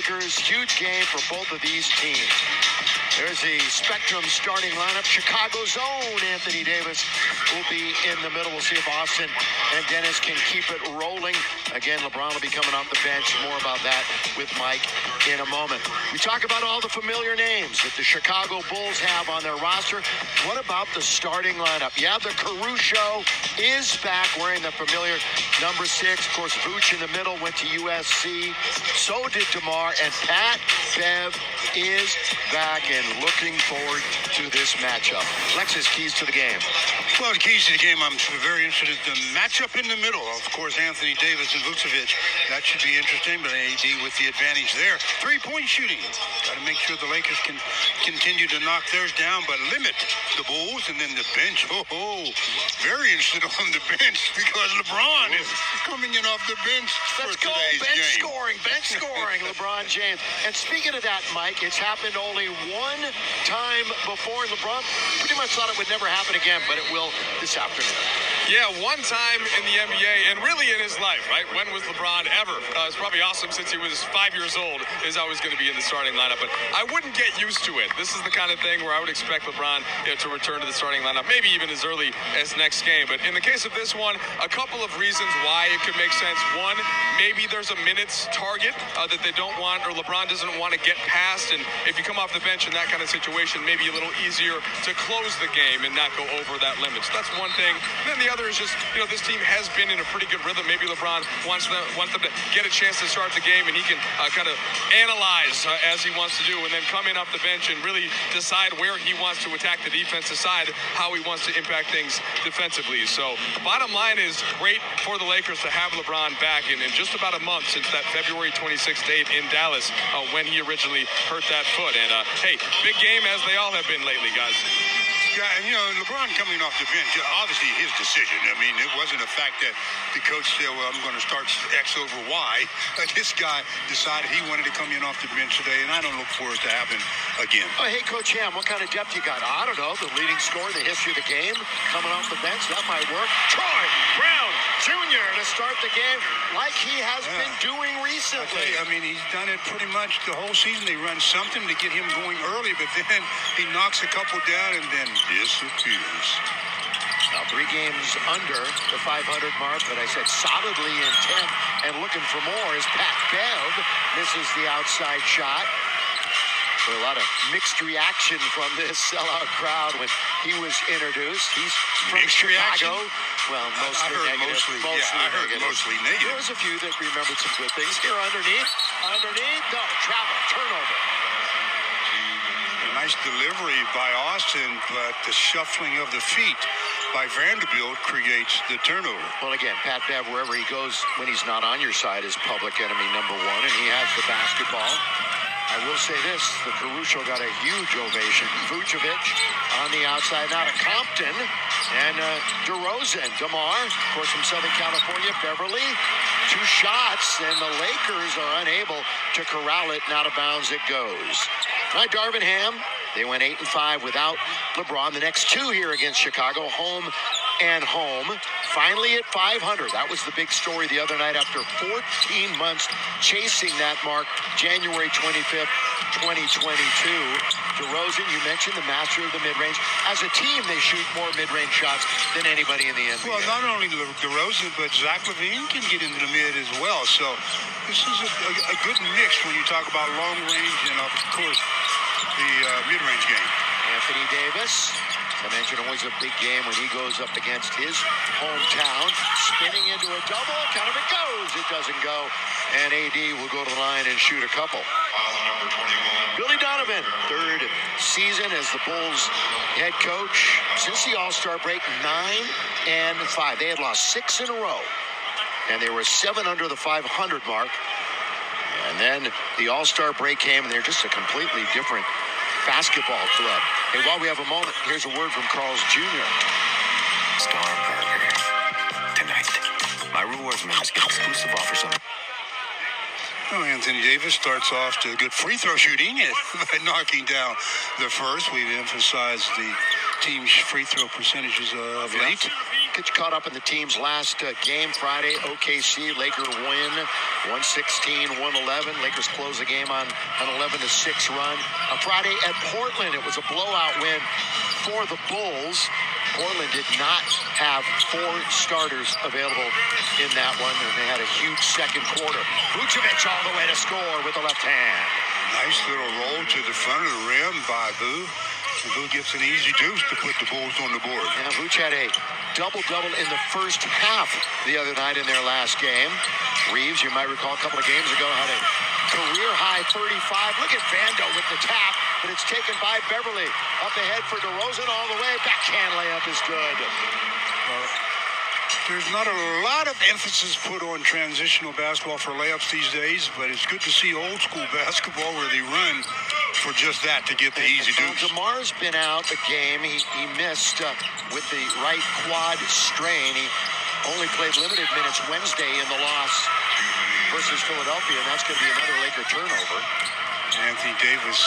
Huge game for both of these teams. There's a Spectrum starting lineup. Chicago's own Anthony Davis will be in the middle. We'll see if Austin and Dennis can keep it rolling. Again, LeBron will be coming off the bench. More about that with Mike in a moment. We talk about all the familiar names that the Chicago Bulls have on their roster. What about the starting lineup? Yeah, the Caruso is back wearing the familiar number 6. Of course, Vooch in the middle went to USC. So did DeMar, and Pat Bev is back and looking forward to this matchup. Lex's keys to the game. Well, the keys to the game, I'm very interested in the matchup in the middle. Of course, Anthony Davis and Vucevic. That should be interesting, but AD with the advantage there. Three-point shooting. Got to make sure the Lakers can continue to knock theirs down, but limit the Bulls. And then the bench. Very interested on the bench because LeBron is coming in off the bench for today's game. Bench scoring, LeBron James. And speaking of that, Mike, it's happened only one time before. LeBron pretty much thought it would never happen again, but it will this afternoon. Yeah, one time in the NBA and really in his life, right? When was LeBron ever? It's probably awesome since he was 5 years old is always going to be in the starting lineup, but I wouldn't get used to it. This is the kind of thing where I would expect LeBron to return to the starting lineup, maybe even as early as next game. But in the case of this one, a couple of reasons why it could make sense. One, maybe there's a minutes target that they don't want or LeBron doesn't want to get past, and if you come off the bench in that kind of situation, maybe a little easier to close the game and not go over that limit. So that's one thing. And then the other is just, this team has been in a pretty good rhythm. Maybe LeBron wants them to get a chance to start the game, and he can kind of analyze as he wants to do, and then come in off the bench and really decide where he wants to attack the defense, decide how he wants to impact things defensively. So bottom line is great for the Lakers to have LeBron back in just about a month since that February 26th date in Dallas when he originally hurt that foot. And hey, big game as they all have been lately, guys. Yeah, and LeBron coming off the bench, obviously his decision. I mean, it wasn't a fact that the coach said, well, I'm going to start X over Y. This guy decided he wanted to come in off the bench today, and I don't look for it to happen again. Oh, hey, Coach Ham, what kind of depth you got? I don't know, the leading scorer in the history of the game coming off the bench. That might work. Troy Brown Jr. to start the game like he has been doing recently. I mean, he's done it pretty much the whole season. They run something to get him going early, but then he knocks a couple down and then disappears. Now 3 games under the 500 mark, but I said solidly in 10th and looking for more as Pat Bev misses the outside shot. So a lot of mixed reaction from this sellout crowd when he was introduced. He's from Chicago. Well, mostly negative. Mostly negative. There was a few that remembered some good things. Here underneath, no, travel, turnover. Nice delivery by Austin, but the shuffling of the feet by Vanderbilt creates the turnover. Well, again, Pat Bev, wherever he goes when he's not on your side, is public enemy number 1, and he has the basketball. I will say this, the Caruso got a huge ovation. Vucevic on the outside, now to Compton, and DeRozan. DeMar, of course, from Southern California. Beverly, 2 shots, and the Lakers are unable to corral it, and out of bounds it goes. All right, Darvin Ham, they went 8-5 without LeBron. The next 2 here against Chicago, home and home. Finally at 500. That was the big story the other night after 14 months chasing that mark, January 25th, 2022. DeRozan, you mentioned the master of the mid-range. As a team, they shoot more mid-range shots than anybody in the NBA. Well, not only DeRozan, but Zach LaVine can get into the mid as well. So this is a good mix when you talk about long range and, of course, the mid-range game. Anthony Davis, as I mentioned, always a big game when he goes up against his hometown. Spinning into a double, count of it goes. It doesn't go. And AD will go to the line and shoot a couple. Billy Donovan, 3rd season as the Bulls head coach. Since the All-Star break, 9-5. They had lost 6 in a row. And they were 7 under the 500 mark. And then the All-Star break came, and they're just a completely different basketball club. Hey, while we have a moment, here's a word from Carl's Jr. Star Burger. Tonight, my rewards members get exclusive offers on. Well, Anthony Davis starts off to good free throw shooting by knocking down the first. We've emphasized the team's free throw percentages of late. Jokic caught up in the team's last game Friday. OKC, Lakers win 116-111. Lakers close the game on an 11-6 run. Friday at Portland, it was a blowout win for the Bulls. Portland did not have 4 starters available in that one, and they had a huge second quarter. Vucevic all the way to score with the left hand. Nice little roll to the front of the rim by Vu. And Vu gets an easy deuce to put the Bulls on the board. And Vuce had a double-double in the first half the other night in their last game. Reeves, you might recall a couple of games ago, had a career-high 35. Look at Vando with the tap, but it's taken by Beverly. Up ahead for DeRozan all the way. Backhand layup is good. There's not a lot of emphasis put on transitional basketball for layups these days, but it's good to see old school basketball where they run for just that, to get the easy deuce. DeMar's been out a game. He missed with the right quad strain. He only played limited minutes Wednesday in the loss versus Philadelphia, and that's going to be another Laker turnover. Anthony Davis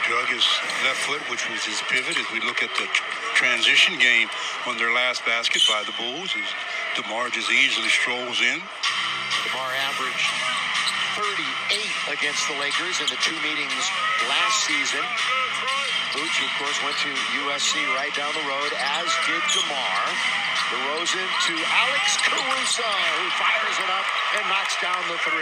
drug his left foot, which was his pivot, as we look at the transition game on their last basket by the Bulls, as DeMar just easily strolls in. DeMar averaged 38 against the Lakers in the 2 meetings last season. Vooch, of course, went to USC right down the road, as did DeMar. DeRozan to Alex Caruso, who fires it up and knocks down the 3.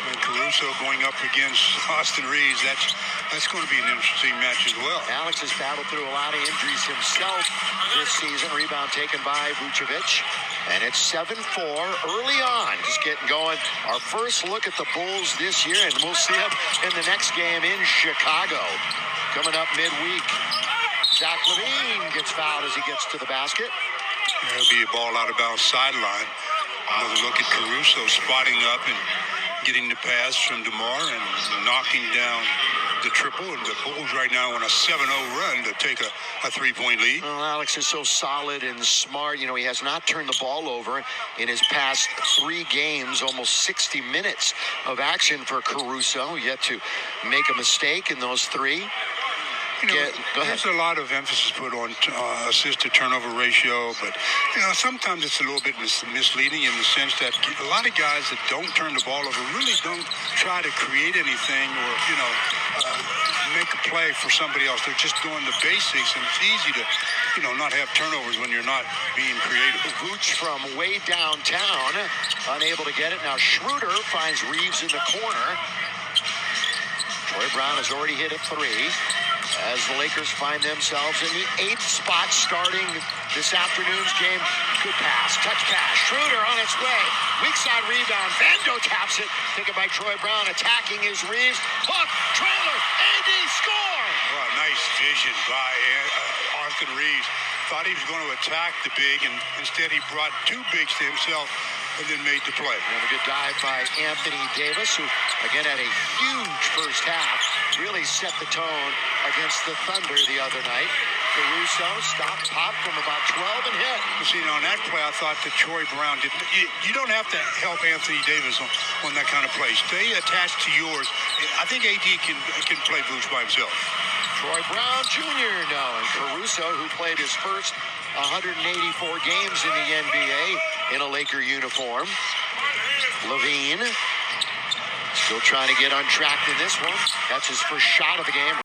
And Caruso going up against Austin Reeves, that's going to be an interesting match as well. Alex has battled through a lot of injuries himself this season. Rebound taken by Vucevic. And it's 7-4 early on. Just getting going. Our first look at the Bulls this year, and we'll see them in the next game in Chicago. Coming up midweek. Zach LaVine gets fouled as he gets to the basket. There'll be a ball out of bounds sideline. Another look at Caruso spotting up and getting the pass from DeMar and knocking down the triple. And the Bulls right now on a 7-0 run to take a 3-point lead. Well, Alex is so solid and smart. You know, he has not turned the ball over in his past 3 games, almost 60 minutes of action for Caruso. Yet to make a mistake in those 3. You know, there's a lot of emphasis put on assist-to-turnover ratio, but, you know, sometimes it's a little bit misleading in the sense that a lot of guys that don't turn the ball over really don't try to create anything or, you know, make a play for somebody else. They're just doing the basics, and it's easy to, you know, not have turnovers when you're not being creative. Vooch from way downtown, unable to get it. Now Schroeder finds Reeves in the corner. Troy Brown has already hit a 3. As the Lakers find themselves in the 8th spot starting this afternoon's game. Good pass, touch pass, Schroeder on its way. Weak side rebound, Vando taps it. Taken by Troy Brown, attacking his Reeves. Hook, trailer, AD score! Well, nice vision by Austin Reeves. Thought he was going to attack the big, and instead he brought 2 bigs to himself and then made the play. And a good dive by Anthony Davis, who again had a huge first half. Really set the tone against the Thunder the other night. Caruso stopped, pop from about 12 and hit. See, on that play, I thought that Troy Brown did. You don't have to help Anthony Davis on that kind of play. Stay attached to yours. I think AD can play Vooch by himself. Troy Brown Jr. now, and Caruso, who played his first 184 games in the NBA in a Laker uniform. LaVine still trying to get on track in this one. That's his first shot of the game.